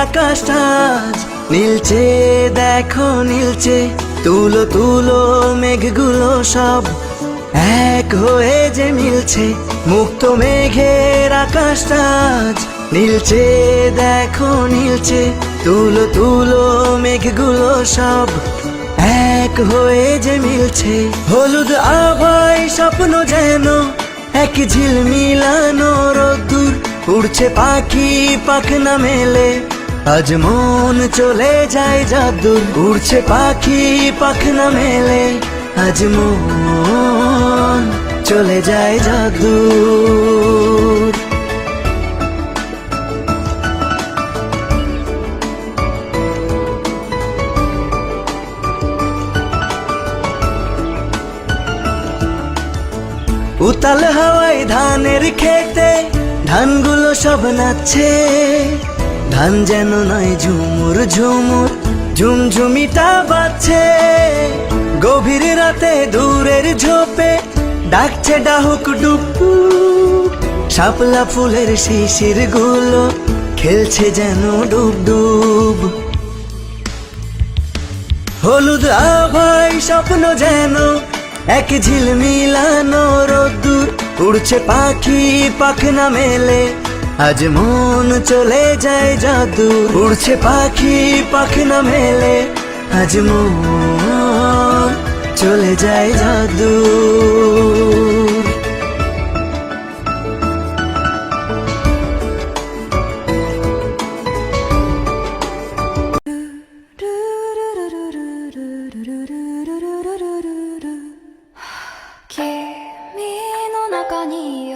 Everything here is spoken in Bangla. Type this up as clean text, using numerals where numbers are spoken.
আকাশটা আজ নীলচে, দেখো নীলচে। তুলো তুলো মেঘগুলো সব এক হয়ে যে মিলছে। মুক্ত মেঘের আকাশটা আজ নীলচে, দেখো নীলচে। তুলো তুলো মেঘগুলো সব এক হয়ে যে মিলছে। হলুদ আভায় স্বপ্ন যেন এক ঝিলমিলানো রোদ্দুর। উড়ছে পাখি পাখনা মেলে, আজ মন চলে যায় যাদুর। উড়ছে পাখি পাখনা মেলে, আজ মন চলে যায় যাদুর। উতাল হাওয়ায় ধানের খেতে ধানগুলো সব নাচছে। ধান যেন নয় ঝুমুর ঝুমুর, ঝুমঝুমিটা বাজছে। গভীর রাতে দূরের ঝোপে ডাকছে ডাহুক ডুবু। শাপলা ফুলের শিশির গুলো খেলছে যেন ডুব ডুব। হলুদ আভায় স্বপ্ন যেন এক ঝিলমিলানো রোদ্দুর। উড়ছে পাখি পাখনা মেলে, আজ মন চলে যায় যাদুর। উড়ছে পাখি পাখনা মেলে, আজ মন চলে যায় যাদুর।君の中に